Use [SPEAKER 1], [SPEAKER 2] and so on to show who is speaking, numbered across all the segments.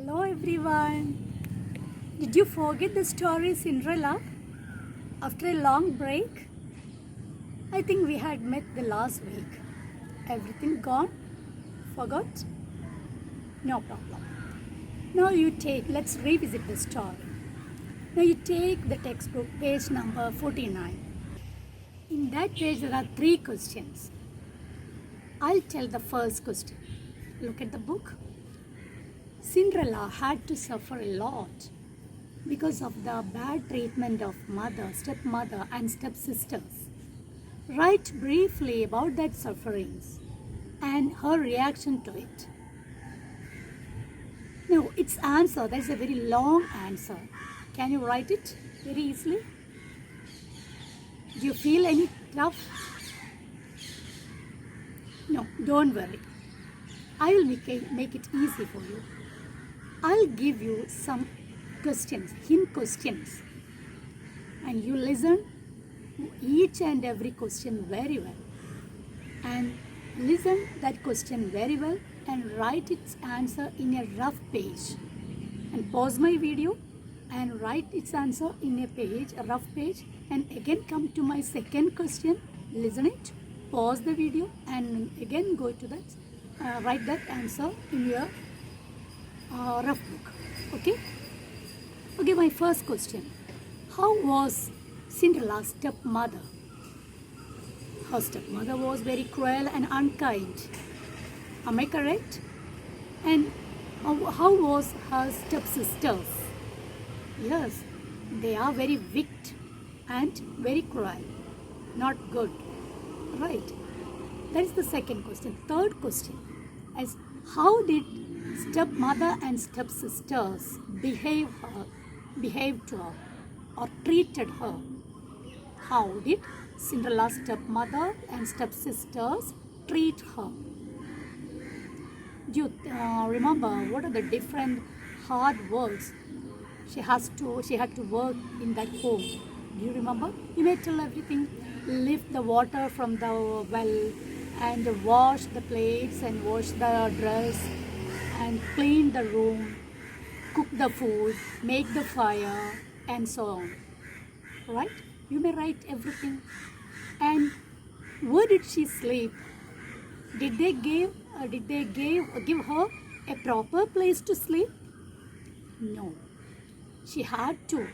[SPEAKER 1] Hello everyone. Did you forget the story Cinderella? After a long break? I think we had met the last week. Everything gone? Forgot? No problem. Now let's revisit the story. Now you take the textbook, page number 49. In that page there are 3 questions. I'll tell the first question. Look at the book. Cinderella had to suffer a lot because of the bad treatment of mother, stepmother and stepsisters. Write briefly about that sufferings and her reaction to it. Now, its answer, that's a very long answer. Can you write it very easily? Do you feel any tough? No, don't worry. I will make it easy for you. I'll give you some questions, hint questions, and you listen to each and every question very well, and listen that question very well and write its answer in a rough page, and pause my video and write its answer in a rough page, and again come to my second question, listen it, pause the video and again go to that, write that answer in your rough book. Okay, my first question. How was Cinderella's stepmother? Her stepmother was very cruel and unkind. Am I correct? And how was her stepsisters? Yes, they are very wicked and very cruel. Not good. Right. That is the second question. Third question is, how did stepmother and stepsisters behaved to her or treated her? How did Cinderella's stepmother and stepsisters treat her? Do you remember what are the different hard works she had to work in that home? Do you remember? You may tell everything. Lift the water from the well and wash the plates and wash the dress and clean the room, cook the food, make the fire, and so on. Right? You may write everything. And where did she sleep? Did they give her a proper place to sleep? No. She had to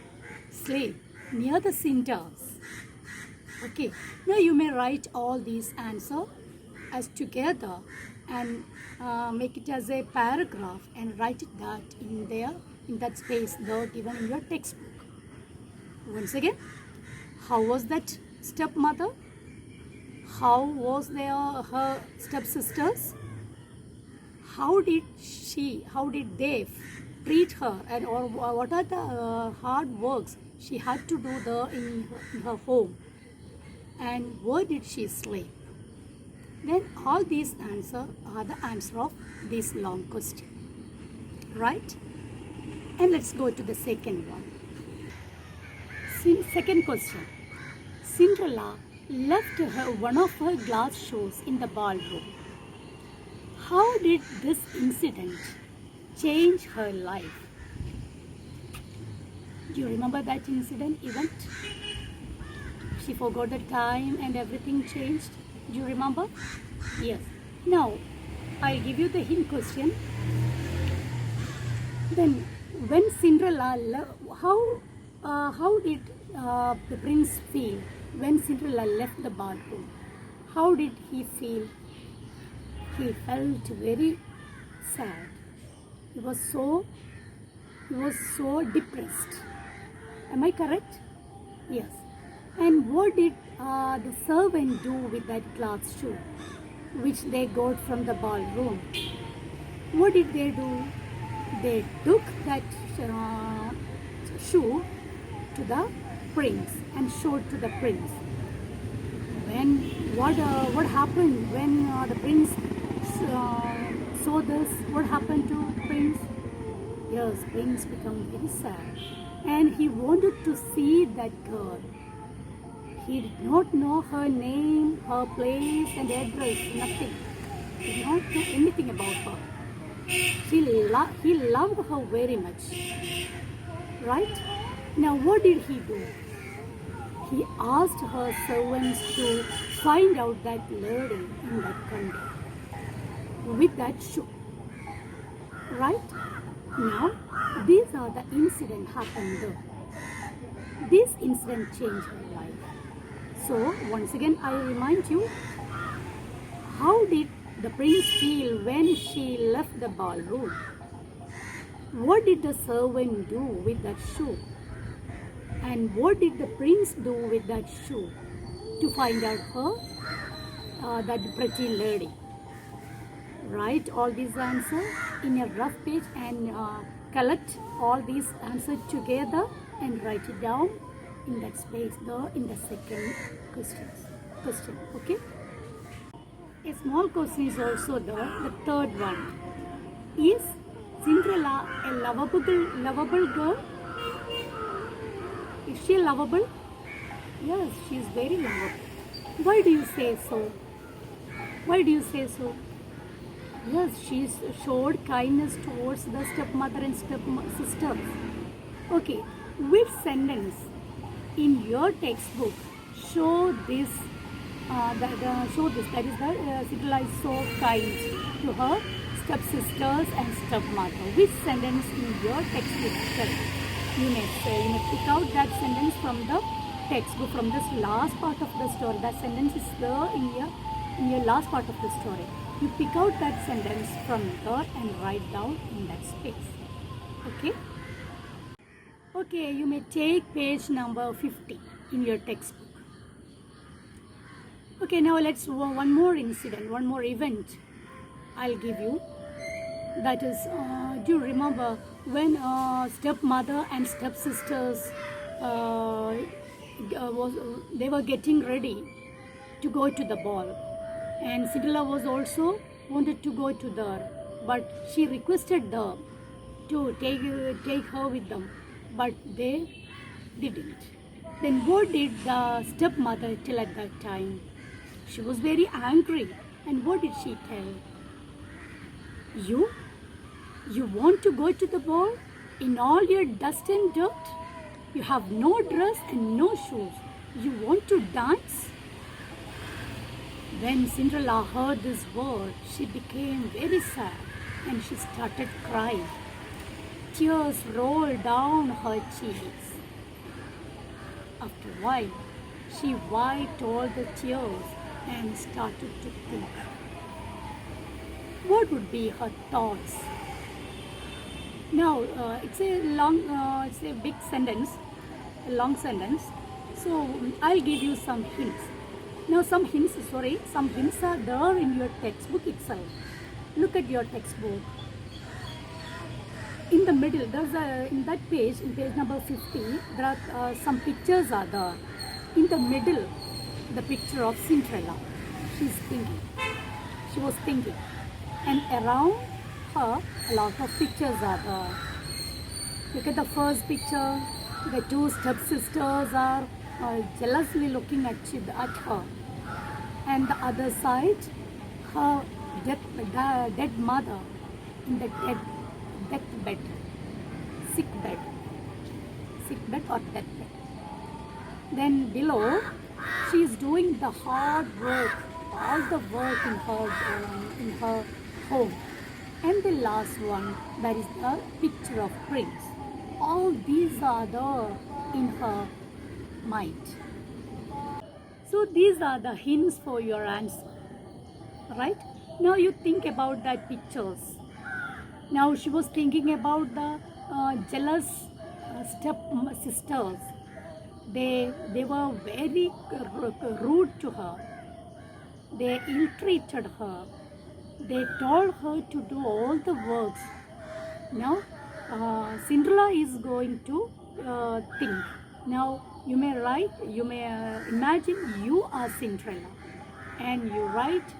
[SPEAKER 1] sleep near the cinders. Okay. Now you may write all these answers as together and make it as a paragraph and write it that in that space there given in your textbook. Once again, how was that stepmother? How was her stepsisters? How did they treat her, and or what are the hard works she had to do there in her home? And where did she sleep? Then all these answers are the answer of this long question. Right? And let's go to the second one. Second question. Cinderella left one of her glass shoes in the ballroom. How did this incident change her life? Do you remember that event? She forgot the time and everything changed. Do you remember? Yes. Now, I'll give you the hint question. Then, when Cinderella, how did the prince feel when Cinderella left the ballroom? How did he feel? He felt very sad. He was so depressed. Am I correct? Yes. And what did the servant do with that glass shoe which they got from the ballroom? What did they do? They took that shoe to the prince and showed to the prince. What happened when the prince saw this? What happened to prince? Yes, prince became very sad and he wanted to see that girl. He did not know her name, her place and address, nothing. He did not know anything about her. He loved her very much. Right? Now, what did he do? He asked her servants to find out that lady in that country with that shoe. Right? Now, these are the incident happened there. This incident changed her life. So, once again, I remind you, how did the prince feel when she left the ballroom? What did the servant do with that shoe? And what did the prince do with that shoe to find out her, that pretty lady? Write all these answers in a rough page and collect all these answers together and write it down in that space there in the second question. Okay? A small question is also there, the third one. Is Cinderella a lovable girl? Is she lovable? Yes, she is very lovable. Why do you say so? Why do you say so? Yes, she showed kindness towards the stepmother and stepsisters. Okay, which sentence in your textbook show this? That is the Cinderella is so kind to her stepsisters and stepmother. Which sentence in your textbook? You may pick out that sentence from the textbook, from this last part of the story. That sentence is there in your last part of the story. You pick out that sentence from there and write down in that space. Okay? Okay, you may take page number 50 in your textbook. Okay, now let's do one more incident, one more event I'll give you. That is, do you remember when stepmother and stepsisters they were getting ready to go to the ball, and Cinderella was also wanted to go to there, but she requested them to take her with them, but they didn't. Then what did the stepmother tell at that time? She was very angry, and what did she tell? You want to go to the ball in all your dust and dirt? You have no dress and no shoes. You want to dance? When Cinderella heard this word, she became very sad and she started crying. Tears rolled down her cheeks. After a while, she wiped all the tears and started to think. What would be her thoughts? Now, it's a big sentence, a long sentence. So I'll give you some hints. Now, some hints are there in your textbook itself. Look at your textbook. In the middle, in page number 50, there are some pictures are there. In the middle, the picture of Cinderella. She was thinking. And around her, a lot of pictures are there. Look at the first picture. The two stepsisters are jealously looking at her. And the other side, her dead mother in the deathbed, sick bed or deathbed. Then below, she is doing the hard work, all the work in her home. And the last one, that is the picture of prince. All these are there in her mind. So these are the hints for your answer, right? Now you think about that pictures. Now she was thinking about the jealous step sisters. They were very rude to her. They ill-treated her. They told her to do all the works. Now Cinderella is going to think. Now you may imagine you are Cinderella and you write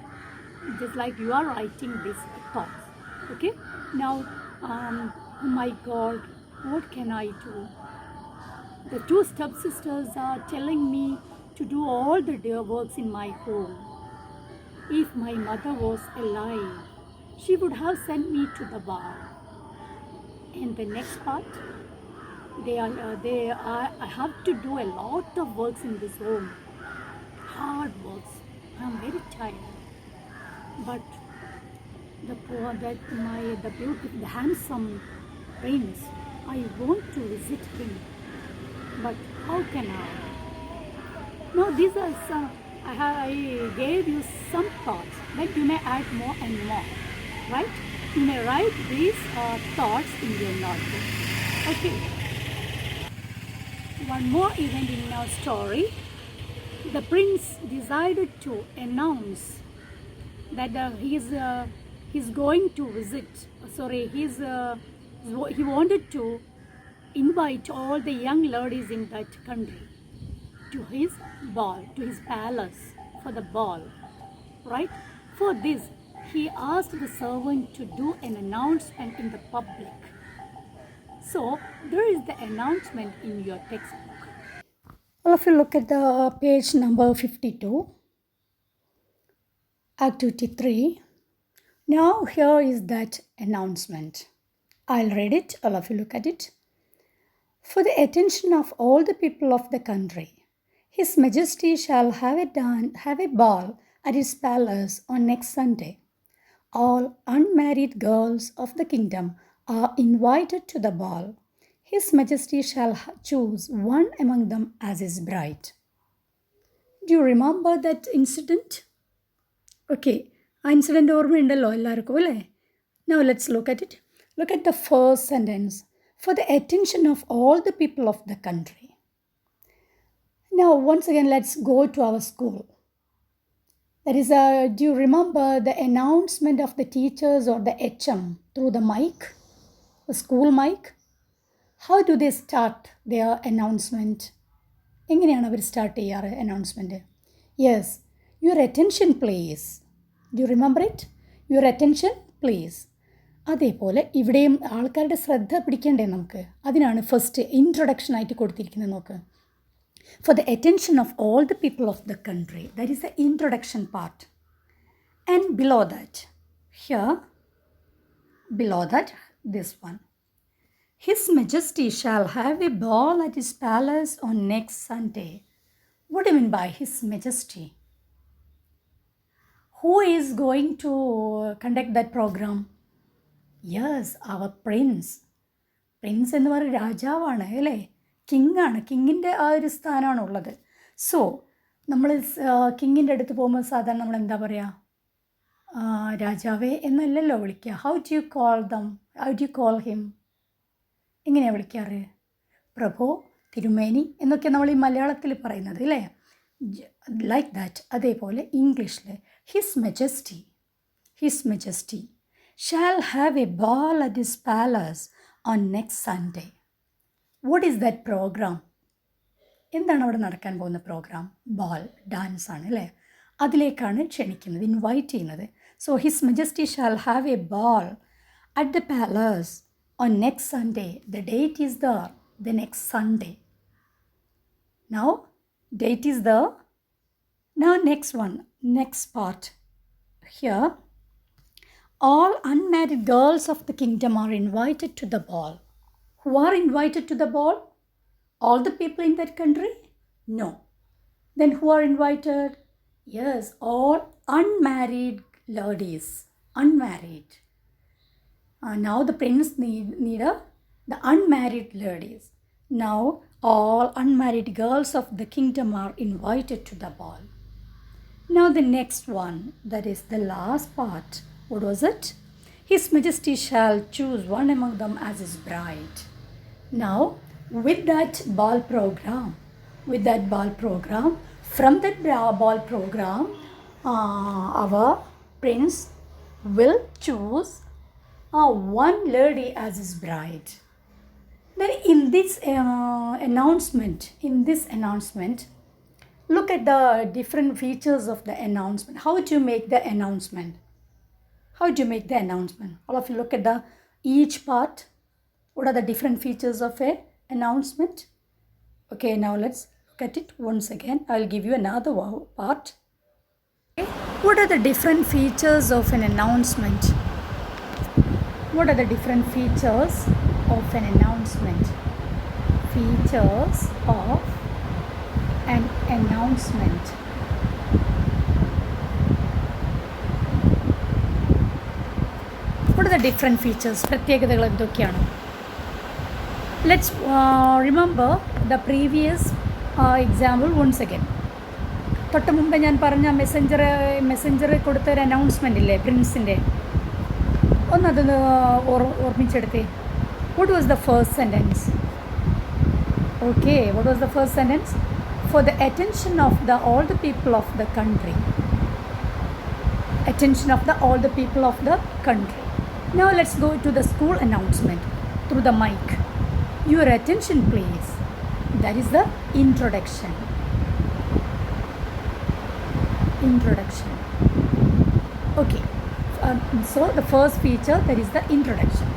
[SPEAKER 1] just like you are writing these thoughts. Okay? Now, oh my God, what can I do? The two stepsisters are telling me to do all the dear works in my home. If my mother was alive, she would have sent me to the ball. In the next part, I have to do a lot of works in this home, hard works. I'm very tired, but the beautiful, the handsome prince, I want to visit him, but how can I? Now these are some. I gave you some thoughts, but you may add more and more, right? You may write these thoughts in your notebook. Okay. One more event in our story. The prince decided to announce that he's going to visit. He wanted to invite all the young ladies in that country to his ball, to his palace for the ball, right? For this, he asked the servant to do an announcement in the public. So there is the announcement in your textbook. All of you look at the page number 52, activity 3. Now here is that announcement. I'll read it, all of you look at it. For the attention of all the people of the country, His Majesty shall have a ball at his palace on next Sunday. All unmarried girls of the kingdom are invited to the ball. His Majesty shall choose one among them as his bride. Do you remember that incident? Okay, incident ഓർമ്മയുണ്ടല്ലോ എല്ലാവർക്കും അല്ലേ? Now let's look at it. Look at the first sentence. For the attention of all the people of the country. Now once again let's go to our school. That is, do you remember the announcement of the teachers or the HM through the mic, the school mic? How do they start their announcement? എങ്ങനെയാണ് അവർ start ചെയ്യാറ് announcement? Yes, your attention please. Do you remember it? Your attention please. അതേപോലെ ഇവിടെയും ആൾക്കാരുടെ ശ്രദ്ധ പിടിക്കണ്ടേ നമുക്ക്? അതിനാണ് first ഇൻട്രൊഡക്ഷനായിട്ട് കൊടുത്തിരിക്കുന്നത്. നോക്ക്, for the attention of all the people of the country. That is the introduction part. And below that, this one. His Majesty shall have a ball at his palace on next Sunday. What do you mean by His Majesty? Who is going to conduct that program? Yes, our prince. Prince എന്ന് പറയുന്നത് രാജാവാണ് അല്ലേ? കിങ്ങാണ്. കിങ്ങിൻ്റെ ആ ഒരു സ്ഥാനമാണ് ഉള്ളത്. So നമ്മൾ കിങ്ങിൻ്റെ അടുത്ത് പോകുമ്പോൾ സാധാരണ നമ്മൾ എന്താ പറയുക? രാജാവേ എന്നല്ലല്ലോ വിളിക്കുക. How do you call him? എങ്ങനെയാണ് വിളിക്കാറ്? പ്രഭോ, തിരുമേനി എന്നൊക്കെ നമ്മൾ ഈ മലയാളത്തിൽ പറയുന്നത് അല്ലേ? Like that. അതേപോലെ ഇംഗ്ലീഷിൽ His Majesty shall have a ball at his palace on next Sunday. What is that programme? എന്താണ് അവിടെ നടക്കാൻ പോകുന്ന പ്രോഗ്രാം? ബാൾ, ഡാൻസ് ആണ് അല്ലേ? അതിലേക്കാണ് ക്ഷണിക്കുന്നത്, ഇൻവൈറ്റ് ചെയ്യുന്നത്. So his Majesty shall have a ball at the palace on next Sunday. The date is there, the next Sunday. Now, date is there. Now, next part. Here, all unmarried girls of the kingdom are invited to the ball. Who are invited to the ball? All the people in that country? No. Then who are invited? Yes, all unmarried ladies. Unmarried. Now the prince need the unmarried ladies. Now all unmarried girls of the kingdom are invited to the ball. Now the next one, that is the last part. What was it? His Majesty shall choose one among them as his bride. Now with that ball program, from that ball program, our prince will choose one lady as his bride. Then in this announcement, look at the different features of the announcement. How do you make the announcement? All of you look at each part. What are the different features of a announcement? Okay, now let's look at it once again. I'll give you another part. Okay. What are the different features of an announcement? What are the different features of an announcement? Features of an announcement. What are the different features? പ്രത്യേകതകൾ എന്തൊക്കെയാണ്? Let's remember the previous example once again. തൊട്ട് മുമ്പ് ഞാൻ പറഞ്ഞ Messenger കൊടുത്ത ഒരു announcement ഇല്ലേ പ്രിൻസിൻ്റെ, ഒന്നതൊന്ന് ഓർമ്മിച്ചെടുത്തേ. What was the first sentence? Okay, what was the first sentence? For the attention of all the people of the country. Attention of all the people of the country. Now let's go to the school announcement through the mic. Your attention please. That is the introduction. Introduction. Okay. So the first feature, that is the introduction.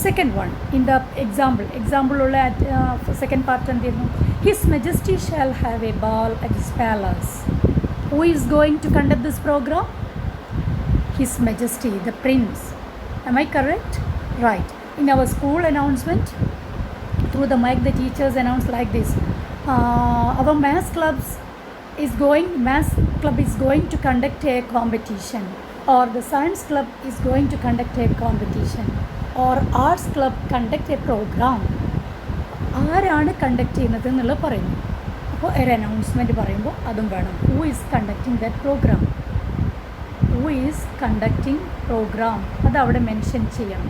[SPEAKER 1] Second one, in the example ulla second part endirnu, His Majesty shall have a ball at his palace. Who is going to conduct this program? His Majesty, the Prince. Am I correct? Right. In our school announcement, through the mic, the teachers announce like this: our math club is going to conduct a competition, or the science club is going to conduct a competition, or arts club conduct a program. ആരാണ് conduct ചെയ്യുന്നത് എന്നുള്ളത് പറയുന്നു. അപ്പോൾ ഒരു announcement പറയുമ്പോൾ അതും വേണം. Who is conducting that programme? Who is conducting programme അതവിടെ മെൻഷൻ ചെയ്യണം.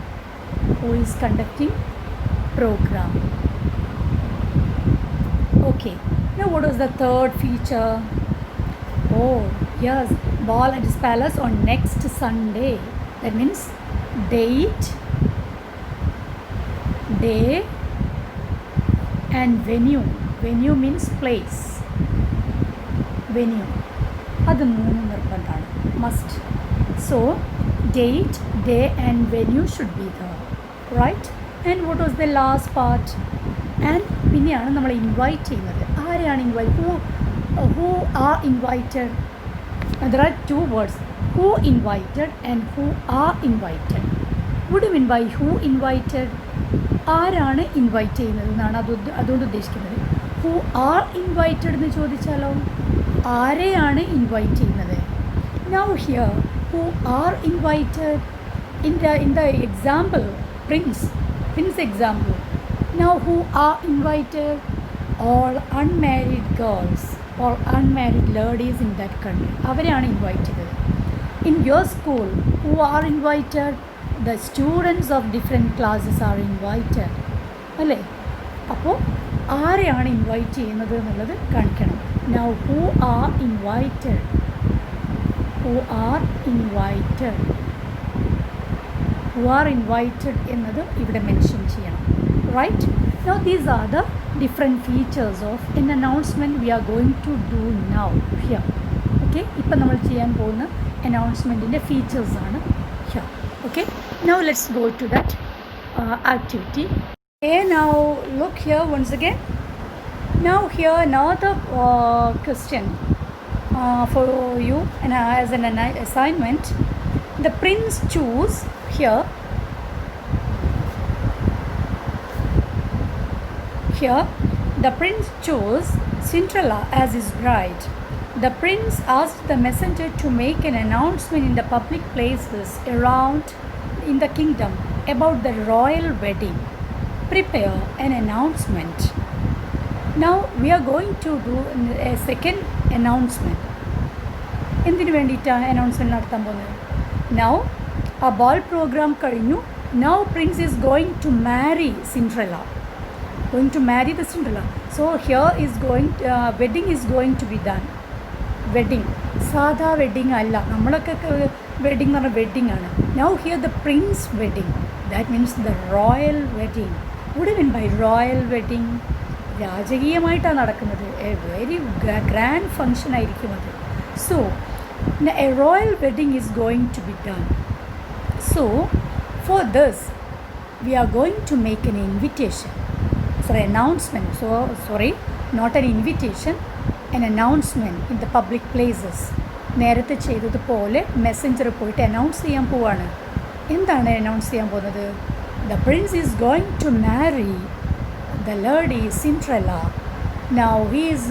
[SPEAKER 1] Who is conducting programme. Okay. Now what was the third feature? Oh yes, ball at his palace on next Sunday. That means date, day and venue. Venue means place. Venue. അത് മൂന്നും നിർബന്ധമാണ്, must. So date, day and venue should be there, right? And what was the last part? And പിന്നെയാണ് നമ്മൾ invite ചെയ്യുന്നത്. ആരെയാണ് invite? Who are invited? There are two words, who invited and who are invited. Would you mean by who invited? ആരാണ് invite ചെയ്യുന്നത് എന്നാണ് അതുകൊണ്ട് ഉദ്ദേശിക്കുന്നത്. Who are invited എന്ന് ചോദിച്ചാലോ, ആരെയാണ് ഇൻവൈറ്റ് ചെയ്യുന്നത്? Now here, who are invited in the example, Prince example. Now who are invited? All unmarried girls or unmarried ladies in that country. അവരെയാണ് ഇൻവൈറ്റ് ചെയ്തത്. In your school, who are invited? The students of different classes are invited. അല്ലേ? അപ്പോൾ ആരെയാണ് invite ചെയ്യുന്നത് എന്നുള്ളത് കാണിക്കണം. Now who are invited? Who are invited? Who are invited എന്നത് ഇവിടെ മെൻഷൻ ചെയ്യണം. Right? Now these are the different features of an announcement we are going to do now here. Okay? ഇപ്പം നമ്മൾ ചെയ്യാൻ പോകുന്ന അനൗൺസ്മെൻറ്റിൻ്റെ ഫീച്ചേഴ്സ് ആണ് here. Okay? Now let's go to that activity. Okay, now look here once again. Now here another question for you and as an assignment. The prince choose here. Here, the prince chose Cinderella as his bride. The prince asked the messenger to make an announcement in the public places around in the kingdom about the royal wedding. Prepare an announcement. Now we are going to do a second announcement. എന്തിനു വേണ്ടിയിട്ടാണ് announcement നടത്താൻ പോകുന്നത്? Now a ball program കഴിഞ്ഞു. Now prince is going to marry Cinderella. Going to marry the Cinderella. So here is wedding is going to be done. Wedding. സാധാ wedding അല്ല, നമ്മളൊക്കെ wedding എന്ന് പറഞ്ഞാൽ വെഡിങ് ആണ്. Now here the prince wedding. That means the royal wedding. What do you mean by royal wedding? രാജകീയമായിട്ടാണ് നടക്കുന്നത്. A very grand function ആയിരിക്കും അത്. So a royal wedding is going to be done. So for this we are going to make an invitation. For announcement. So sorry, not an invitation, an announcement in the public places. നേരത്തെ ചെയ്തതുപോലെ Messenger പോയിട്ട് announce ചെയ്യാൻ പോവാണ്. എന്താണ് announce ചെയ്യാൻ പോകുന്നത്? The prince is going to marry the lady Cinderella. Now he is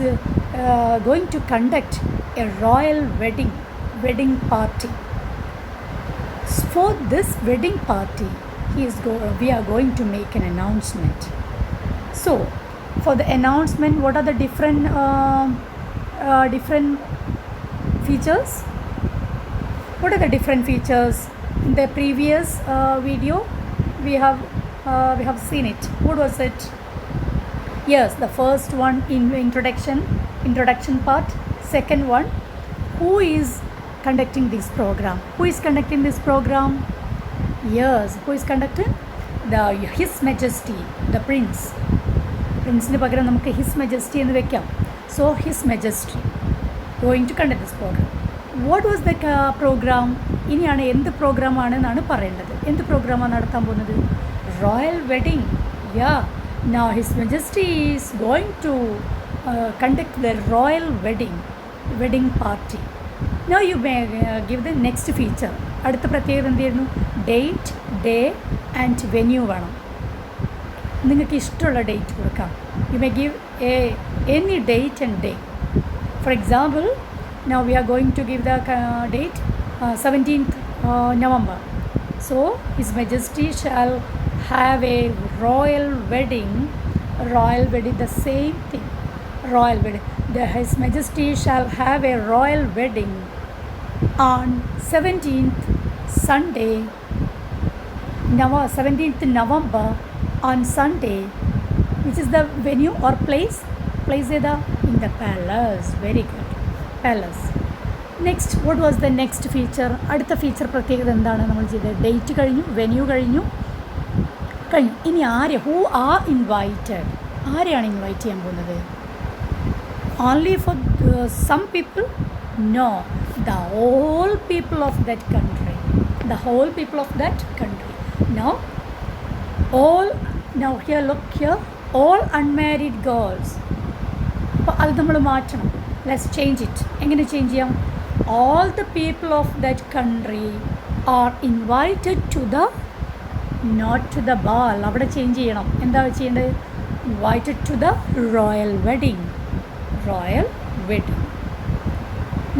[SPEAKER 1] going to conduct a royal wedding party. For this wedding party, we are going to make an announcement. So, for the announcement, what are the different features? What are the different features? In the previous video, we have seen it. What was it? Yes, the first one in introduction part. Second one, who is conducting this program? Who is conducting this program? Yes, who is conducting? His Majesty, the Prince. Prince ne pagaram namukku His Majesty ennu vekkam. So His Majesty going to conduct this program. What was the program? ഇനിയാണ് എന്ത് പ്രോഗ്രാമാണെന്നാണ് പറയേണ്ടത്. എന്ത് പ്രോഗ്രാമാണ് നടത്താൻ പോകുന്നത്? Royal wedding. Yeah, now His Majesty is going to conduct the royal wedding party. Now you may give the next feature. അടുത്ത പ്രത്യേകത എന്തായിരുന്നു? ഡേറ്റ്, ഡേ ആൻഡ് വെന്യൂ വേണം. നിങ്ങൾക്ക് ഇഷ്ടമുള്ള ഡേറ്റ് കൊടുക്കാം. U may give any date and day. For example, now we are going to give the date 17th November. So His Majesty shall have a royal wedding, the same thing, royal wedding. His Majesty shall have a royal wedding on 17th Sunday, 17th November on Sunday, which is the venue or place ഏതാ? In the palace. Very good, palace. Next, what was the next feature? അടുത്ത feature പ്രത്യേകത എന്താണ് നമ്മൾ ചെയ്തത്? Date കഴിഞ്ഞു, venue കഴിഞ്ഞു. ഇനി who are invited? ആരെയാണ് ഇൻവൈറ്റ് ചെയ്യാൻ പോകുന്നത്? Only for some people? No, the whole people of that country. Now here, look here, all unmarried girls. അപ്പോൾ അത് നമ്മൾ മാറ്റണം. Let's change it. എങ്ങനെ ചേഞ്ച് ചെയ്യാം? all the people of that country are invited to the, not to the ball. അവിടെ change ചെയ്യണം. എന്താ ചെയ്യേണ്ടത്? invited to the royal wedding.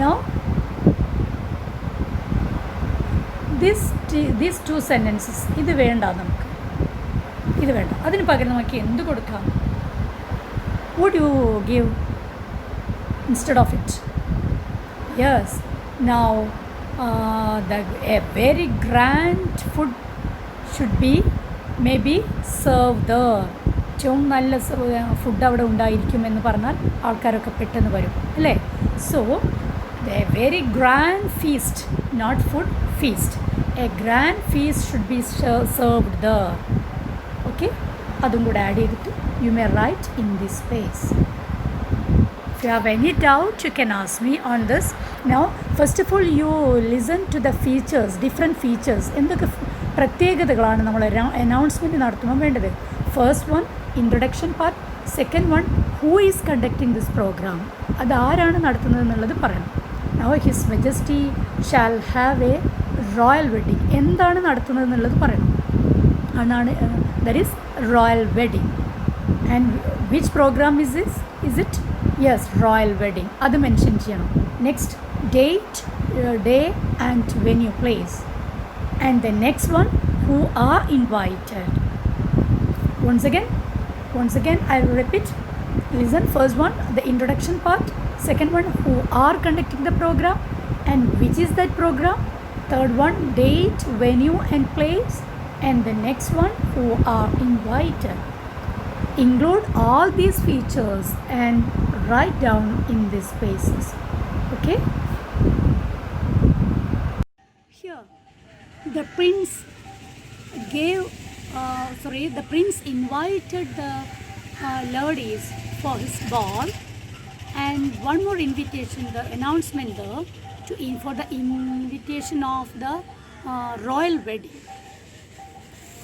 [SPEAKER 1] Now these two sentences, ഇത് വേണ്ട, അതിന് പകരം നമുക്ക് എന്ത് കൊടുക്കാം? Would you give instead of it? Yes, now a very grand food should be maybe served there. ഏറ്റവും നല്ല ഫുഡ് അവിടെ ഉണ്ടായിരിക്കുമെന്ന് പറഞ്ഞാൽ ആൾക്കാരൊക്കെ പെട്ടെന്ന് വരും, അല്ലേ? So a very grand feast, not food, feast. A grand feast should be served there. Okay, അതും കൂടെ ആഡ് ചെയ്തിട്ട് you may write in this space. If you have any doubt, you can ask me on this. Now, first of all, you listen to the features, different features. എന്തൊക്കെ പ്രത്യേകതകളാണ് നമ്മൾ announcement നടത്തുമ്പോൾ വേണ്ടത്? First one, introduction part. Second one, who is conducting this programme? അത് ആരാണ് നടത്തുന്നത് എന്നുള്ളത് പറയണം. Now His Majesty shall have a royal wedding. എന്താണ് നടത്തുന്നത് എന്നുള്ളത് പറയണം. അതാണ് that is royal wedding. And which programme is this? Is it? Yes, royal wedding. അത് മെൻഷൻ ചെയ്യണം. Next, date, day and venue, place. And the next one, who are invited. Once again I will repeat. Listen, first one, the introduction part. Second one, who are conducting the program and which is that program. Third one, date, venue and place. And the next one, who are invited. Include all these features and write down in these spaces. Okay? Here, the prince the prince invited the ladies for his ball, and one more invitation, the announcement there, for the invitation of the royal wedding.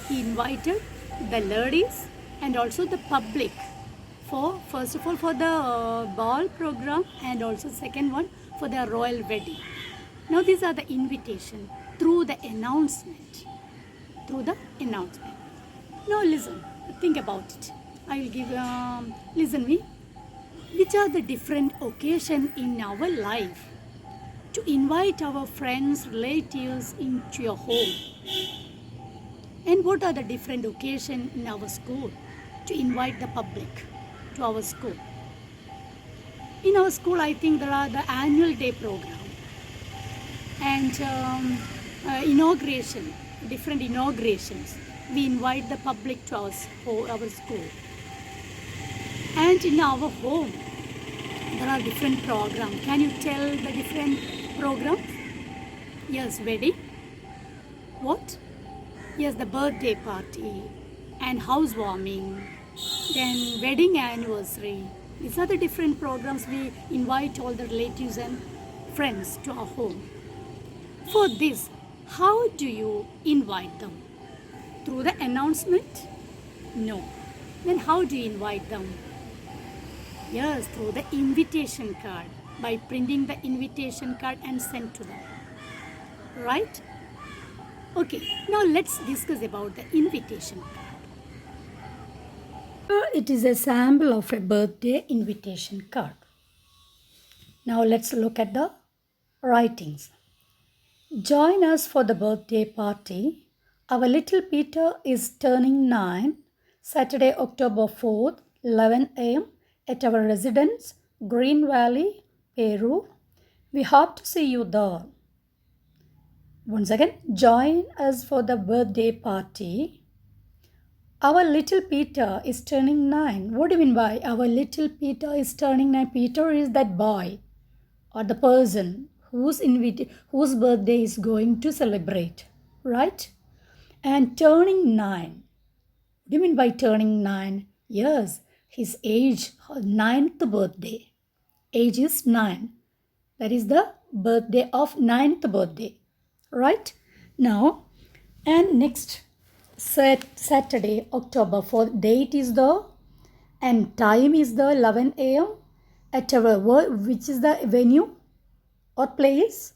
[SPEAKER 1] He invited the ladies and also the public for, first of all, for the ball program, and also second one for the royal wedding. Now these are the invitation through the announcement. through the announcement. Now listen, think about it. I will give, listen me. Which are the different occasions in our life to invite our friends, relatives into your home? And what are the different occasions in our school to invite the public to our school? In our school, I think there are the annual day program and inauguration, different inaugurations. We invite the public to our school. And in our home, there are different programs. Can you tell the different programs? Yes, wedding. What? Yes, the birthday party and housewarming, then wedding anniversary. These are the different programs we invite all the relatives and friends to our home. For this, how do you invite them? Through the announcement? No. Then how do you invite them? Yes, through the invitation card, by printing the invitation card and send to them. Right? Okay, now let's discuss about the invitation card. It is a sample of a birthday invitation card. Now let's look at the writings. Join us for the birthday party. Our little Peter is turning 9, Saturday, October 4th, 11 a.m. at our residence, Green Valley, Peru. We hope to see you there. Once again, join us for the birthday party. Our little Peter is turning 9. What do you mean by our little Peter is turning 9? Peter is that boy or the person whose birthday is going to celebrate, right? And turning 9. What do you mean by turning 9? Yes, his age, 9th birthday. Age is 9. That is the birthday of 9th birthday. Right? Now, and next Saturday, October 4th, date is there and time is the 11 a.m. at our which is the venue or place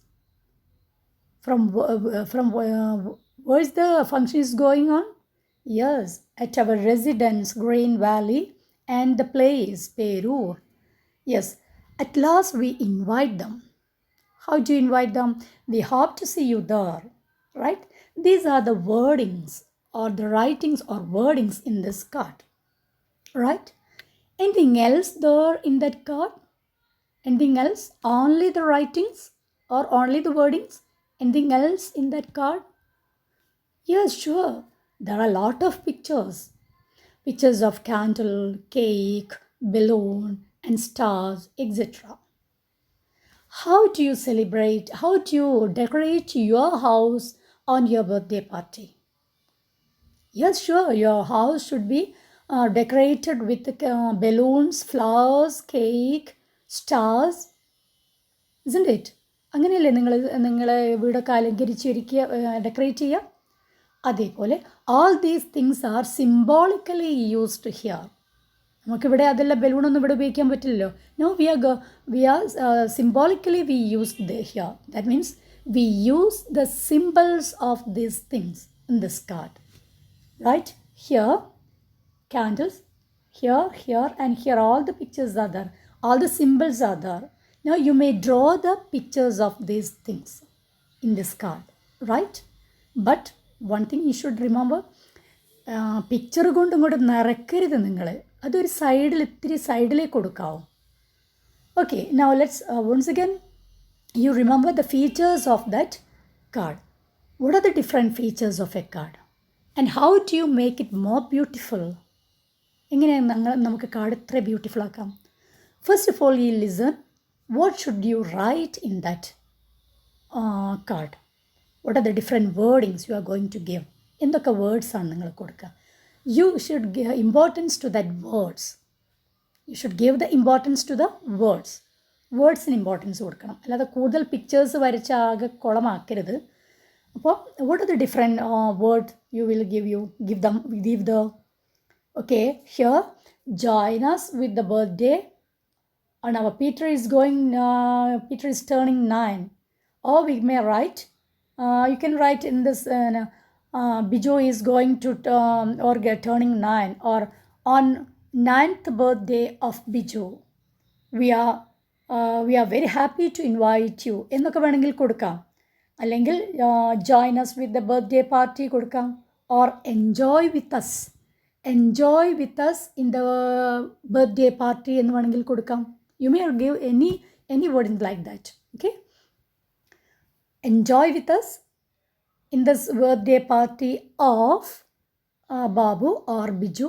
[SPEAKER 1] from where is the function is going on? Yes, at our residence, Green Valley, and the place, Peru. Yes, at last we invite them. How do you invite them? We hope to see you there, right? These are the wordings or the writings or wordings in this card, right? Anything else there in that card? Anything else? Only the writings or only the wordings? Anything else in that card? Yes, sure. There are a lot of pictures. Pictures of candle, cake, balloon, and stars, etc. How do you celebrate? How do you decorate your house on your birthday party? Yes, sure. Your house should be decorated with balloons, flowers, cake, stars, isn't it? അങ്ങനെയല്ലേ നിങ്ങളെ വീടൊക്കെ അലങ്കരിച്ചിരിക്കുക decorate ചെയ്യുക അതേപോലെ all these things are symbolically used here. നമുക്കിവിടെ അതെല്ലാം ബലൂണൊന്നും ഇവിടെ ഉപയോഗിക്കാൻ പറ്റില്ലല്ലോ. No, we are symbolically we used here. That means we use the symbols of these things in this card. Right? Here, candles. Here, and here all the pictures are there. All the symbols are there. Now you may draw the pictures of these things in this card. Right? But one thing you should remember, picture കൊണ്ട് ഇങ്ങോട്ട് നിറക്കരുത് നിങ്ങൾ. അതൊരു ഇത്തിരി സൈഡിലേക്ക് കൊടുക്കാവും. Okay, now let's once again you remember the features of that card. What are the different features of a card? And how do you make it more beautiful? എങ്ങനെയാണ് നമുക്ക് card ഇത്ര beautiful ആക്കാം? First of all, you listen. What should you write in that card? What are the different wordings you are going to give? എന്തൊക്കെ words ആണ് നിങ്ങൾ കൊടുക്കുക? You should give importance to that words. You should give the importance to the words. വേർഡ്സിന് importance കൊടുക്കണം. അല്ലാതെ കൂടുതൽ pictures വരച്ച് ആകെ കുളമാക്കരുത്. അപ്പോൾ what are the different words you will give the okay, here join us with the birthday and our Peter is turning 9. Or we may write, you can write in this Biju is going to or turning 9, or on 9th birthday of Biju, we are very happy to invite you എന്നൊക്കെ വേണമെങ്കിൽ കൊടുക്കാം. അല്ലെങ്കിൽ join us with the birthday party കൊടുക്കാം, or enjoy with us in the birthday party എന്ന് വേണമെങ്കിൽ കൊടുക്കാം. You may give any word like that. Okay, enjoy with us in this birthday party of Babu or Biju,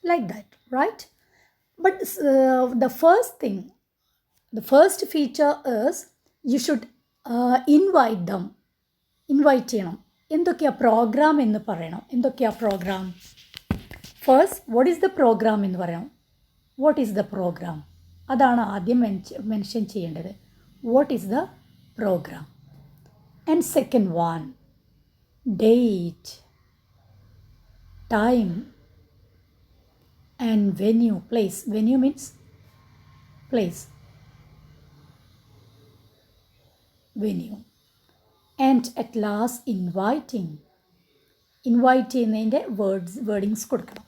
[SPEAKER 1] like that, right? But the first feature is you should invite them. Invite ചെയ്യണം. എന്തൊക്കെയാ programme എന്ന് പറയണം. എന്തൊക്കെയാ programme? First, what is the programme എന്ന് പറയണം. What is the programme? അതാണ് ആദ്യം mention ചെയ്യേണ്ടത്. What is the programme? And second one, date, time, and venue, place. Venue means place. Venue. And at last, inviting. Invite ചെയ്യുന്നതിൻ്റെ wordings കൊടുക്കണം.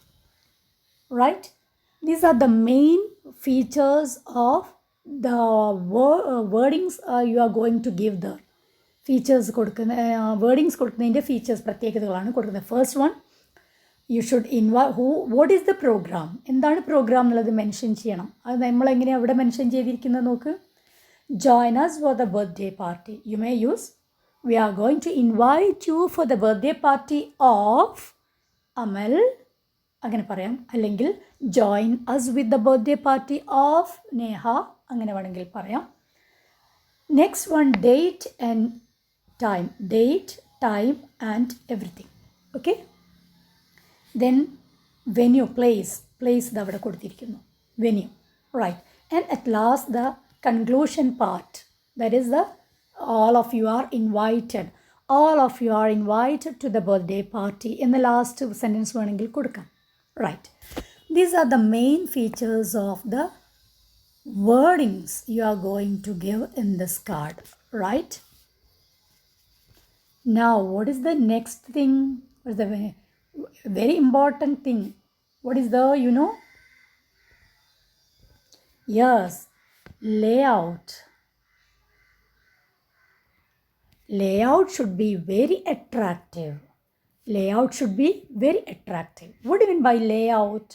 [SPEAKER 1] Right? These are the main features of the wordings you are going to give there. Features കൊടുക്കുന്ന wordings കൊടുക്കുന്നതിൻ്റെ features പ്രത്യേകതകളാണ് കൊടുക്കുന്നത്. First one, you should what is the programme? എന്താണ് programme എന്നുള്ളത് mention ചെയ്യണം. അത് നമ്മളെങ്ങനെയാണ് അവിടെ മെൻഷൻ ചെയ്തിരിക്കുന്നത് നോക്ക്. Join us for the birthday party. You may use, we are going to invite you for the birthday party of Amal, അങ്ങനെ പറയാം. അല്ലെങ്കിൽ join us with the birthday party of Neha, അങ്ങനെ വേണമെങ്കിൽ പറയാം. Next one, date and time. Date, time, and everything. Okay? Then venue, place അവിടെ കൊടുത്തിരിക്കുന്നു. Venue, right? And at last the conclusion part, that is the all of you are invited. All of you are invited to the birthday party. In the last sentence വേണമെങ്കിൽ കൊടുക്കാം. Right? These are the main features of the wordings you are going to give in this card, right? Now, what is the next thing? What is the very important thing? What is the, yes, layout. Layout should be very attractive. Layout should be very attractive. What do you mean by layout?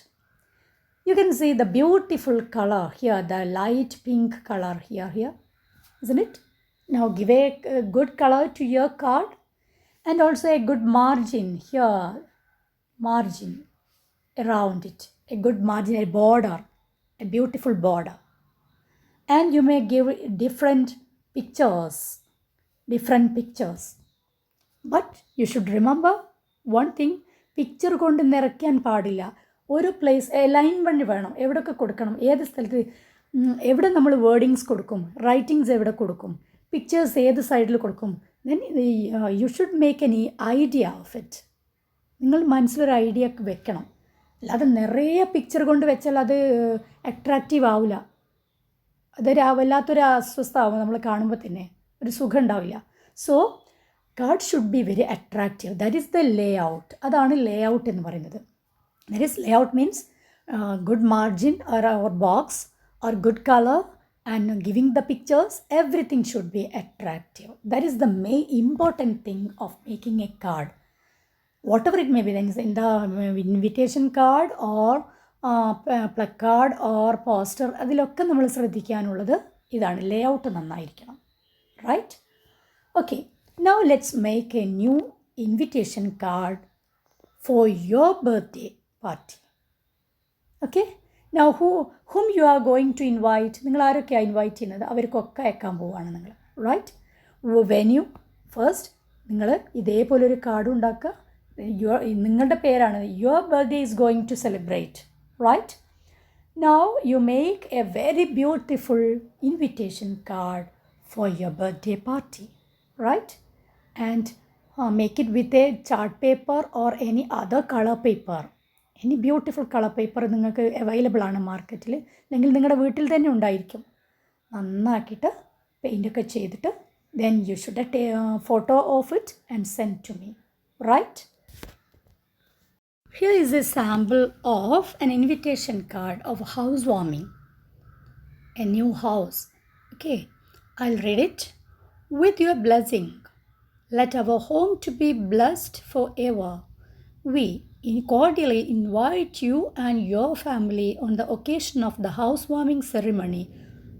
[SPEAKER 1] You can see the beautiful color here, the light pink color here, isn't it? Now give a good color to your card, and also a good margin here, margin around it, a good margin, a border, a beautiful border. And you may give different pictures. But you should remember one thing, picture കൊണ്ട് നിറയ്ക്കാൻ പാടില്ല. ഒരു place alignment വേണം. എവിടെയൊക്കെ കൊടുക്കണം, ഏത് സ്ഥലത്ത് എവിടെ നമ്മൾ വേർഡിങ്സ് കൊടുക്കും, റൈറ്റിങ്സ് എവിടെ കൊടുക്കും, പിക്ചേഴ്സ് ഏത് സൈഡിൽ കൊടുക്കും, then you should make an idea of it. നിങ്ങൾ മനസ്സിലൊരു ഐഡിയ വെക്കണം. അല്ലാതെ നിറയെ പിക്ചർ കൊണ്ട് വെച്ചാൽ അത് അട്രാക്റ്റീവ് ആവില്ല. അതൊരു വല്ലാത്തൊരു അസ്വസ്ഥമാവും നമ്മൾ കാണുമ്പോൾ തന്നെ, ഒരു സുഖം ഉണ്ടാവില്ല. So card should be very attractive. That is the Leh out. അതാണ് ലേ ഔട്ട് എന്ന് പറയുന്നത്. That is, layout means good margin or box or good color, and giving the pictures, everything should be attractive. That is the main important thing of making a card. Whatever it may be, then in the invitation card or placard or poster, അതിലൊക്കെ നമ്മൾ ശ്രദ്ധിക്കാനുള്ളത് ഇതാണ്, layout നന്നായിരിക്കണം. Right? Okay, now let's make a new invitation card for your birthday party. Okay, now whom you are going to invite? നിങ്ങൾ ആരൊക്കെയാണ് invite ചെയ്യുന്നത്? അവർക്കൊക്കെ അയക്കാൻ പോവുകയാണ് നിങ്ങൾ. റൈറ്റ്? Venue first. നിങ്ങൾ ഇതേപോലൊരു കാർഡ് ഉണ്ടാക്കുക. നിങ്ങളുടെ പേരാണ്, your birthday is going to celebrate. Right? Now you make a very beautiful invitation card for your birthday party. Right? And make it with a chart paper or any other color paper. Any beautiful color paper നിങ്ങൾക്ക് available ആണ് മാർക്കറ്റിൽ, അല്ലെങ്കിൽ നിങ്ങളുടെ വീട്ടിൽ തന്നെ ഉണ്ടായിരിക്കും. നന്നാക്കിയിട്ട് പെയിൻ്റൊക്കെ ചെയ്തിട്ട് then you should take a photo of it and send to me. Right? Here is a sample of an invitation card of housewarming, a new house. Okay, I'll read it. With your blessing, let our home to be blessed forever. We cordially invite you and your family on the occasion of the housewarming ceremony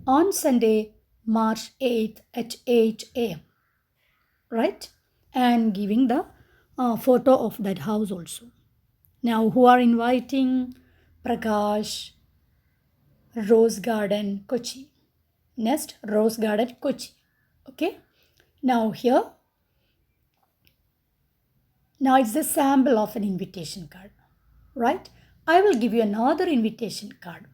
[SPEAKER 1] on Sunday, March 8th at 8 a.m. Right? And giving the photo of that house also. Now, who are inviting? Prakash, Rose Garden, Kochi. Next, Rose Garden, Kochi. Okay. Now here, now it's a sample of an invitation card, right? I will give you another invitation card.